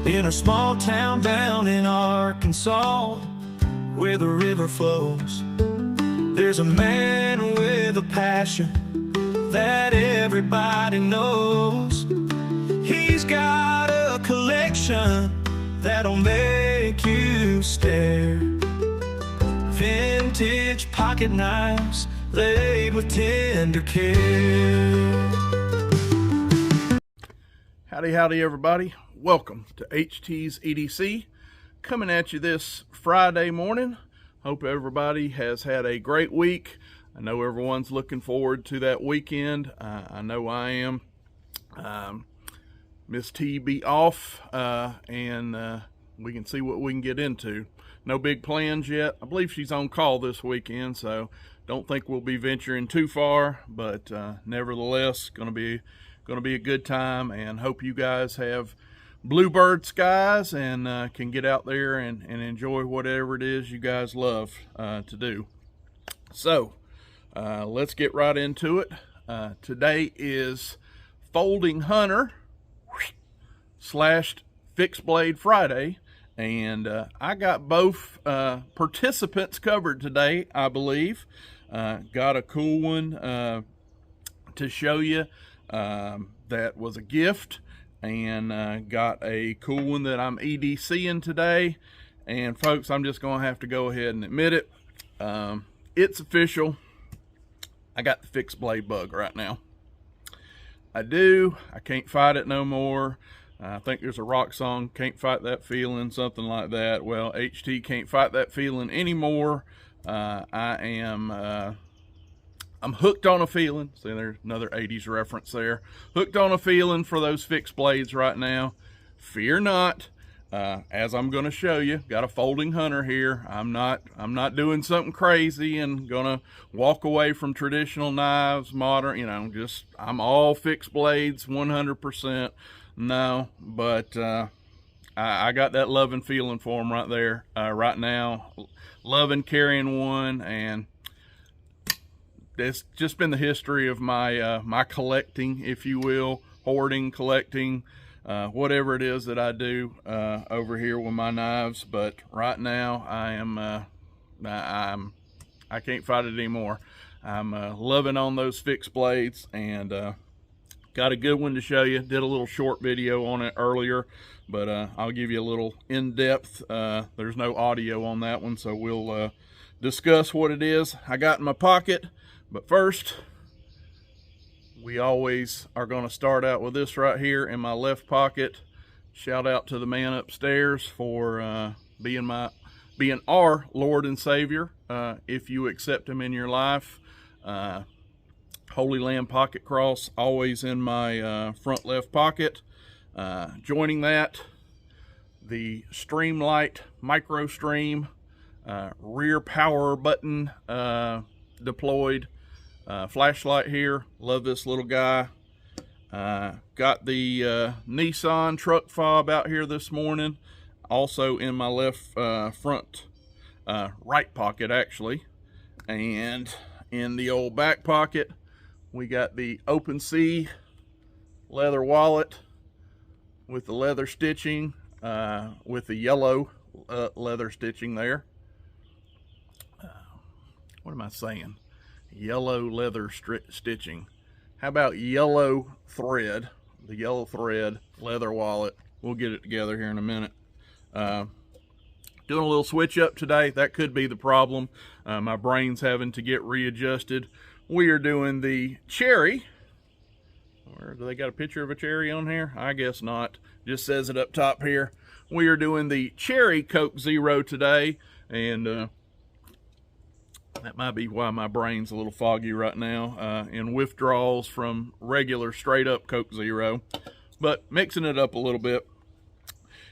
in a small town down in Arkansas, where the river flows. There's a man with a passion that everybody knows. He's got a collection that'll make you stare. Vintage pocket knives laid with tender care. Howdy everybody, welcome to HT's EDC, coming at you this Friday morning. Hope everybody has had a great week. I know everyone's looking forward to that weekend. I know I am. Miss T be off, and we can see what we can get into. No big plans yet. I believe she's on call this weekend, so don't think we'll be venturing too far, but nevertheless, gonna be a good time, and hope you guys have bluebird skies and can get out there and enjoy whatever it is you guys love to do. So let's get right into it. Today is Folding Hunter / Fixed Blade Friday, and I got both participants covered today, I believe. Got a cool one to show you that was a gift, and got a cool one that I'm EDCing today. And folks, I'm just gonna have to go ahead and admit it. It's official. I got the fixed blade bug right now. I can't fight it no more. I think there's a rock song, can't fight that feeling, something like that. Well, HT can't fight that feeling anymore. I'm hooked on a feeling. See, there's another 80s reference there. Hooked on a feeling for those fixed blades right now. Fear not, as I'm going to show you, got a Folding Hunter here. I'm not doing something crazy and gonna walk away from traditional knives, modern, I'm all fixed blades, 100%. No, but I got that loving feeling for them right there, right now. Loving carrying one, and it's just been the history of my my collecting, if you will, hoarding, collecting, whatever it is that I do over here with my knives. But right now, I can't fight it anymore. I'm loving on those fixed blades, and got a good one to show you. Did a little short video on it earlier, but I'll give you a little in-depth. There's no audio on that one, so we'll discuss what it is I got in my pocket. But first, we always are going to start out with this right here in my left pocket. Shout out to the man upstairs for being our Lord and Savior, if you accept him in your life. Holy Land pocket cross, always in my front left pocket. Joining that, the Streamlight Micro Stream rear power button deployed flashlight here. Love this little guy. Got the Nissan truck fob out here this morning, also in my left front right pocket actually. And in the old back pocket, we got the Open Sea leather wallet with the leather stitching, with the yellow leather stitching there. What am I saying? Yellow leather stitching. How about yellow thread? The yellow thread leather wallet. We'll get it together here in a minute. Doing a little switch up today. That could be the problem. My brain's having to get readjusted. We are doing the cherry. Or do they got a picture of a cherry on here? I guess not. Just says it up top here. We are doing the cherry Coke Zero today, and that might be why my brain's a little foggy right now, in withdrawals from regular straight up Coke Zero, but mixing it up a little bit.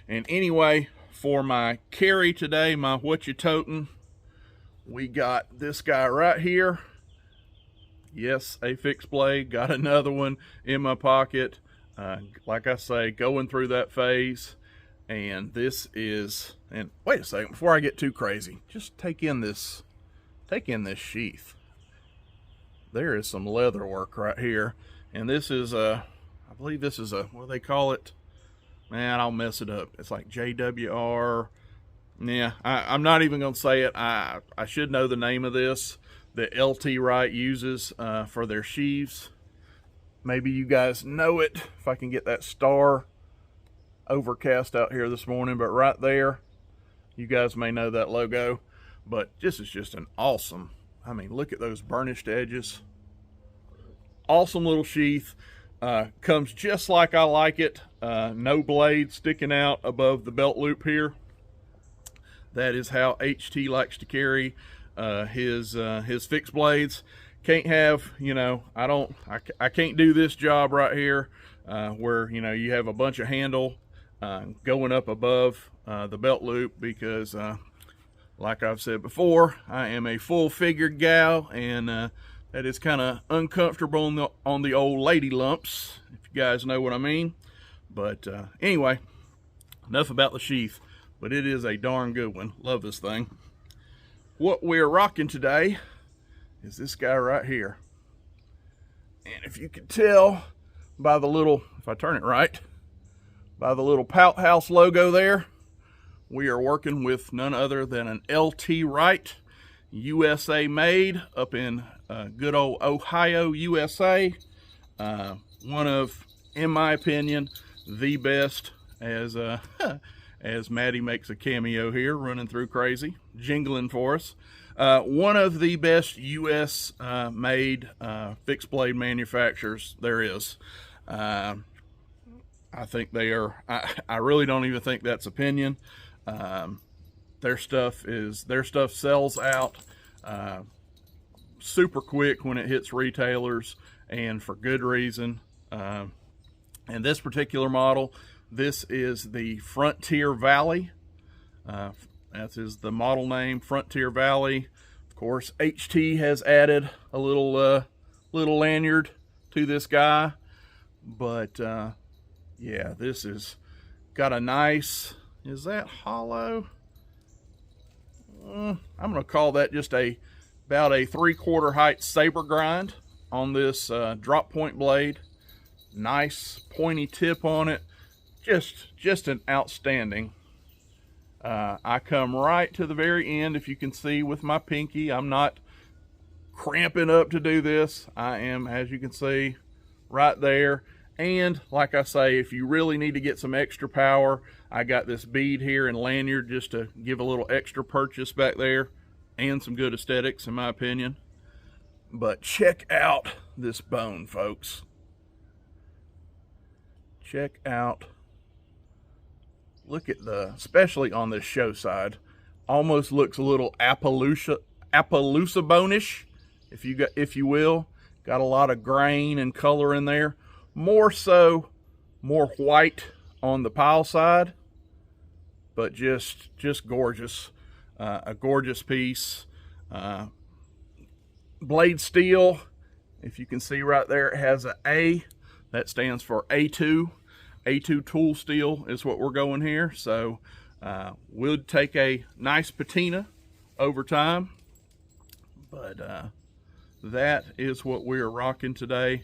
And anyway, for my carry today, my what you totin', we got this guy right here. Yes, a fixed blade. Got another one in my pocket. Like I say, going through that phase. And this is, and wait a second, before I get too crazy, just take in this sheath. There is some leather work right here. And this is I believe this is a, what do they call it? man, I'll mess it up. It's like JWR. Yeah, I'm not even going to say it. I should know the name of this that LT Wright uses for their sheaves. Maybe you guys know it. If I can get that star overcast out here this morning, but right there, you guys may know that logo. But this is just an awesome, I mean, look at those burnished edges. Awesome little sheath. Comes just like I like it. No blade sticking out above the belt loop here. That is how HT likes to carry his fixed blades. Can't have, you know, I can't do this job right here where, you know, you have a bunch of handle going up above the belt loop, because like I've said before, I am a full figured gal, and that is kind of uncomfortable on the old lady lumps, if you guys know what I mean. But anyway, enough about the sheath, but it is a darn good one. Love this thing. What we're rocking today is this guy right here. And if you can tell by the little, if I turn it right, by the little Pout House logo there, we are working with none other than an LT Wright USA made up in good old Ohio, USA. One of, in my opinion, the best, as as Maddie makes a cameo here, running through crazy, jingling for us. One of the best US made fixed blade manufacturers there is. I think they are, I really don't even think that's opinion. Their stuff sells out super quick when it hits retailers, and for good reason. And this particular model, this is the Frontier Valley. That is the model name, Frontier Valley. Of course, HT has added a little lanyard to this guy, but yeah, this is got a nice, is that hollow? I'm gonna call that just about a 3/4 height saber grind on this drop point blade. Nice pointy tip on it. Just an outstanding. I come right to the very end, if you can see with my pinky. I'm not cramping up to do this. I am, as you can see, right there. And like I say, if you really need to get some extra power, I got this bead here and lanyard just to give a little extra purchase back there, and some good aesthetics in my opinion. But check out this bone, folks. Check out, look at the, especially on this show side, almost looks a little Appaloosa bone-ish, if you will. Got a lot of grain and color in there. More white on the pile side, but just gorgeous. A gorgeous piece. Blade steel, if you can see right there, it has an A. That stands for A2. A2 tool steel is what we're going here. So we'll take a nice patina over time. But that is what we're rocking today.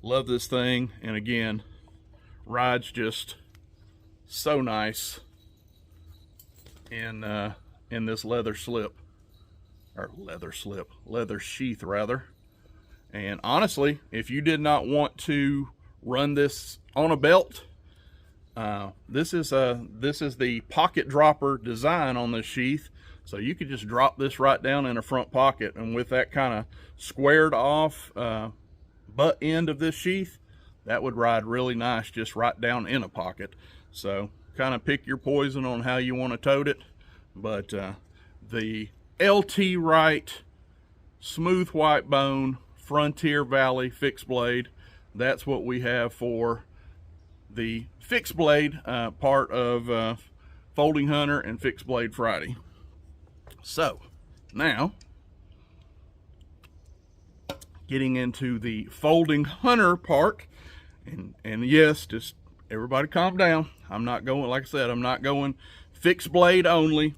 Love this thing, and again, rides just so nice in this leather sheath rather. And honestly, if you did not want to run this on a belt, this is the pocket dropper design on this sheath, so you could just drop this right down in a front pocket, and with that kind of squared off butt end of this sheath, that would ride really nice just right down in a pocket. So kind of pick your poison on how you want to tote it. But the LT Wright smooth white bone Frontier Valley fixed blade, that's what we have for the fixed blade part of Folding Hunter and Fixed Blade Friday. So now, getting into the Folding Hunter part, and yes, just everybody calm down. I'm not going, like I said, I'm not going fixed blade only.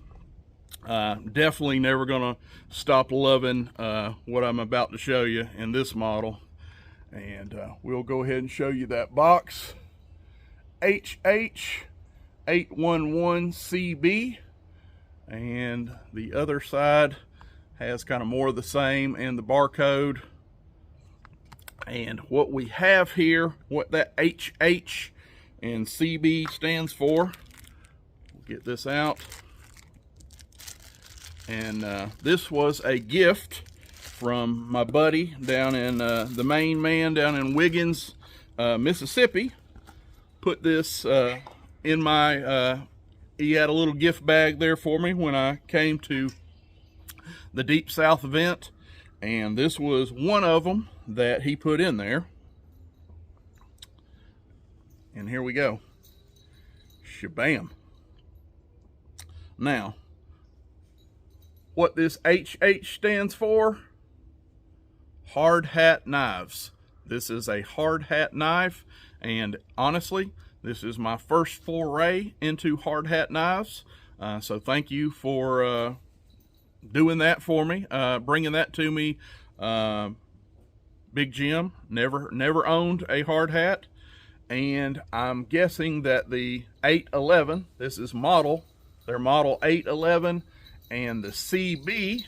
Definitely never gonna stop loving what I'm about to show you in this model. And we'll go ahead and show you that box. HH811CB, and the other side has kind of more of the same and the barcode. And what we have here, what that HH and CB stands for, we'll get this out. And this was a gift from my buddy down in the main man down in Wiggins, Mississippi. Put this in my, he had a little gift bag there for me when I came to the Deep South event, and this was one of them that he put in there. And here we go. Shabam. Now, what this HH stands for: hard hat knives. This is a hard hat knife, and honestly, this is my first foray into hard hat knives. So thank you for doing that for me, bringing that to me. Big Jim never owned a hard hat, and I'm guessing that the 811, this is their model 811, and the CB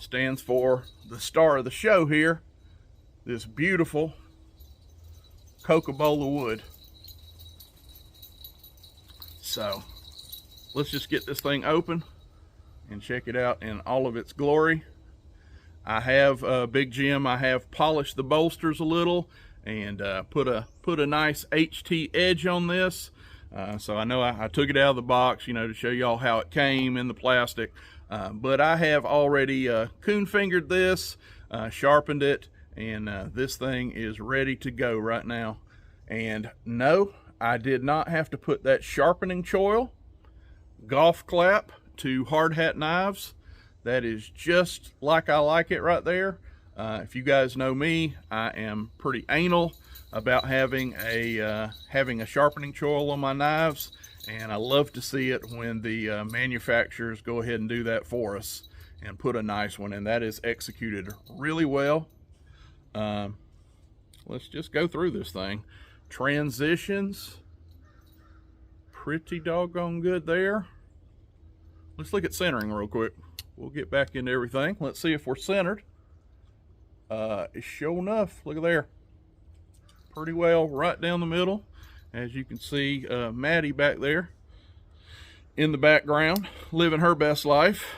stands for the star of the show here, this beautiful Cocabola wood. So let's just get this thing open and check it out in all of its glory. I have Big Jim, I have polished the bolsters a little and put a nice HT edge on this. So I know I took it out of the box, you know, to show y'all how it came in the plastic. But I have already coon fingered this, sharpened it, and this thing is ready to go right now. And no, I did not have to put that sharpening choil, golf clap to hard hat knives. That is just like I like it right there. If you guys know me, I am pretty anal about having a sharpening choil on my knives, and I love to see it when the manufacturers go ahead and do that for us and put a nice one, and that is executed really well. Let's just go through this thing. Transitions, pretty doggone good there. Let's look at centering real quick. We'll get back into everything. Let's see if we're centered. It's sure enough, look at there. Pretty well right down the middle. As you can see, Maddie back there in the background, living her best life.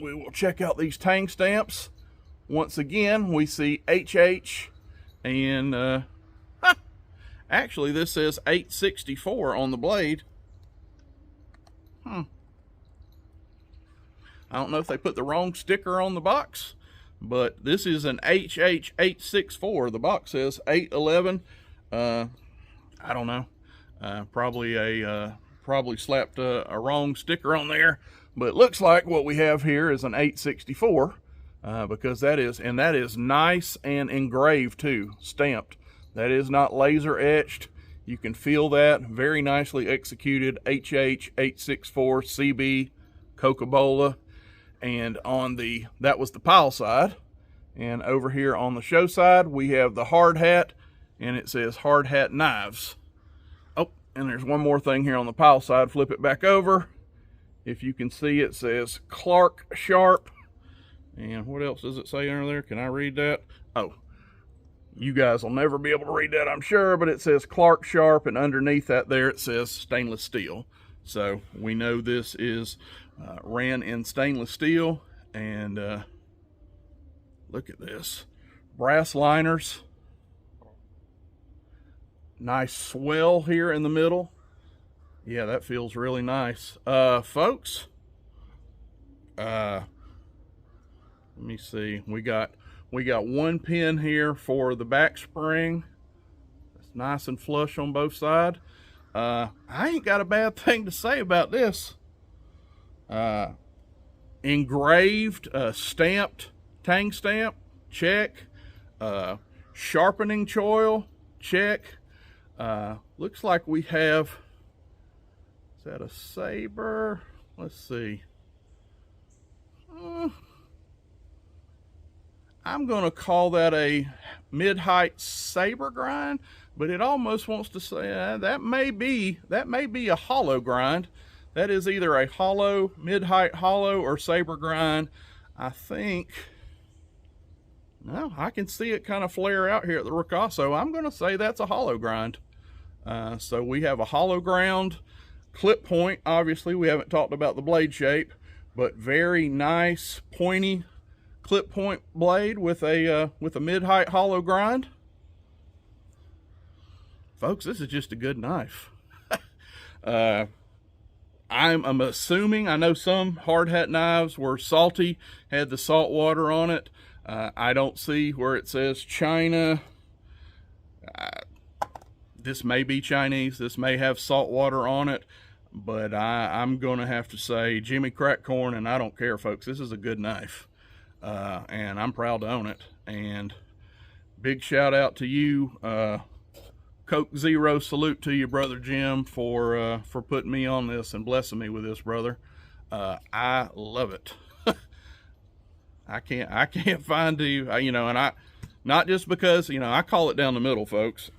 We will check out these tang stamps. Once again, we see HH, and actually this says 864 on the blade. I don't know if they put the wrong sticker on the box, but this is an HH864. The box says 811. I don't know. Probably slapped a wrong sticker on there, but it looks like what we have here is an 864, because that is nice and engraved too, stamped. That is not laser etched. You can feel that. Very nicely executed. HH864 CB Cocabola. And on that was the pile side. And over here on the show side, we have the hard hat, and it says hard hat knives. Oh, and there's one more thing here on the pile side. Flip it back over. If you can see, it says Clark Sharp. And what else does it say under there? Can I read that? Oh, you guys will never be able to read that, I'm sure, but it says Clark Sharp, and underneath that there it says stainless steel. So we know this is ran in stainless steel. And look at this, brass liners, nice swell here in the middle. Yeah, that feels really nice. Folks, let me see, we got one pin here for the back spring. It's nice and flush on both sides. I ain't got a bad thing to say about this. Engraved, stamped tang stamp, check. Sharpening choil, check. Looks like we have, is that a saber? Let's see. I'm gonna call that a mid-height saber grind, but it almost wants to say that may be a hollow grind. That is either a hollow, mid-height hollow, or saber grind. I think, no, I can see it kind of flare out here at the ricasso. I'm going to say that's a hollow grind. So we have a hollow ground clip point. Obviously, we haven't talked about the blade shape, but very nice pointy clip point blade with a mid-height hollow grind. Folks, this is just a good knife. I'm assuming, I know some hard hat knives were salty, had the salt water on it. I don't see where it says China. This may be Chinese, this may have salt water on it, but I'm gonna have to say Jimmy Crack Corn, and I don't care, folks. This is a good knife, and I'm proud to own it. And big shout out to you, Coke Zero, salute to you, brother Jim, for putting me on this and blessing me with this, brother. I love it. I can't find you, you know, and not just because, you know, I call it down the middle, folks.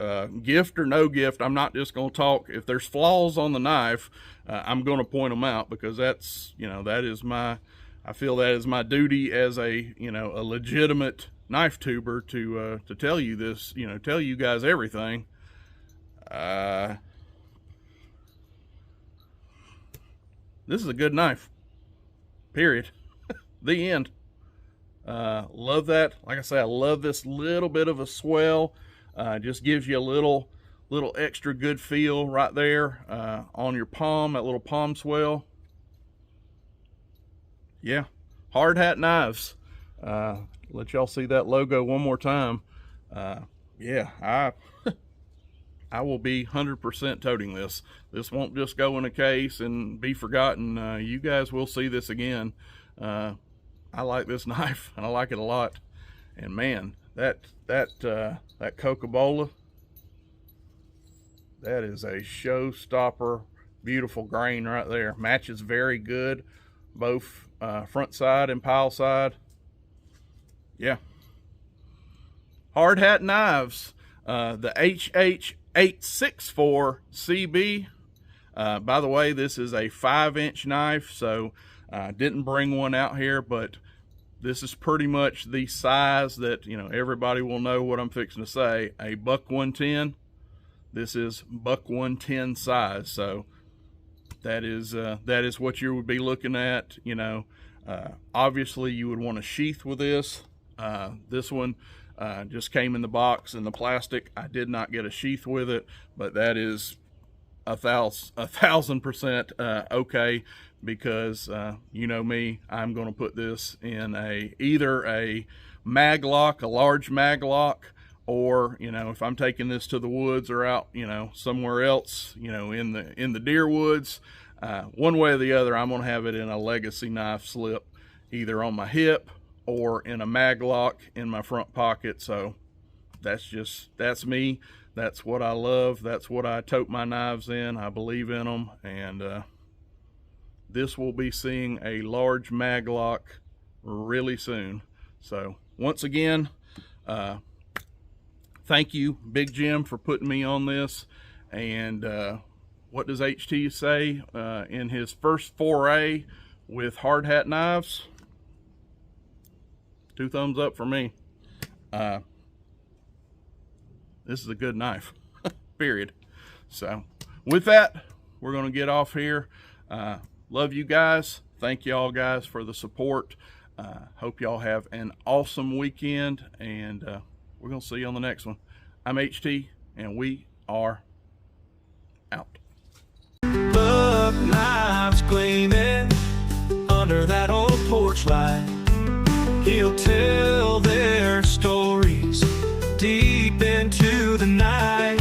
Gift or no gift, I'm not just gonna talk. If there's flaws on the knife, I'm gonna point them out, because that's, you know, that is I feel that is my duty as a, you know, a legitimate knife tuber to tell you this, you know, tell you guys everything. This is a good knife, period. The end. Love that. Like I say, I love this little bit of a swell. Just gives you a little extra good feel right there on your palm, that little palm swell. Yeah, hard hat knives. Let y'all see that logo one more time. Yeah, I will be 100% toting this. This won't just go in a case and be forgotten. You guys will see this again. I like this knife, and I like it a lot. And man, that Cocabola, that is a showstopper. Beautiful grain right there. Matches very good, both front side and pile side. Yeah. Hard hat knives. The HH864 CB. By the way, this is a 5-inch knife, so didn't bring one out here, but this is pretty much the size that, you know, everybody will know what I'm fixing to say. A buck 110. This is buck 110 size, so that is what you would be looking at. You know, obviously you would want a sheath with this. This one just came in the box in the plastic. I did not get a sheath with it, but that is 1000% okay, because you know me, I'm going to put this in either a mag lock, a large mag lock, or, you know, if I'm taking this to the woods or out, you know, somewhere else, you know, in the deer woods, one way or the other, I'm going to have it in a legacy knife slip, either on my hip or in a mag lock in my front pocket. So that's me. That's what I love. That's what I tote my knives in. I believe in them, and this will be seeing a large mag lock really soon. So once again, thank you, Big Jim, for putting me on this. And what does HT say in his first foray with hard hat knives? 2 thumbs up for me. This is a good knife, period. So with that, we're going to get off here. Love you guys. Thank y'all guys for the support. Hope y'all have an awesome weekend, and we're going to see you on the next one. I'm HT, and we are out. Buck knives gleaming under that old porch light. He'll tell their stories deep into the night.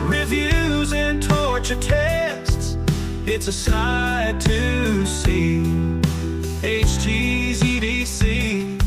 Reviews and torture tests, it's a sight to see. HT's EDC.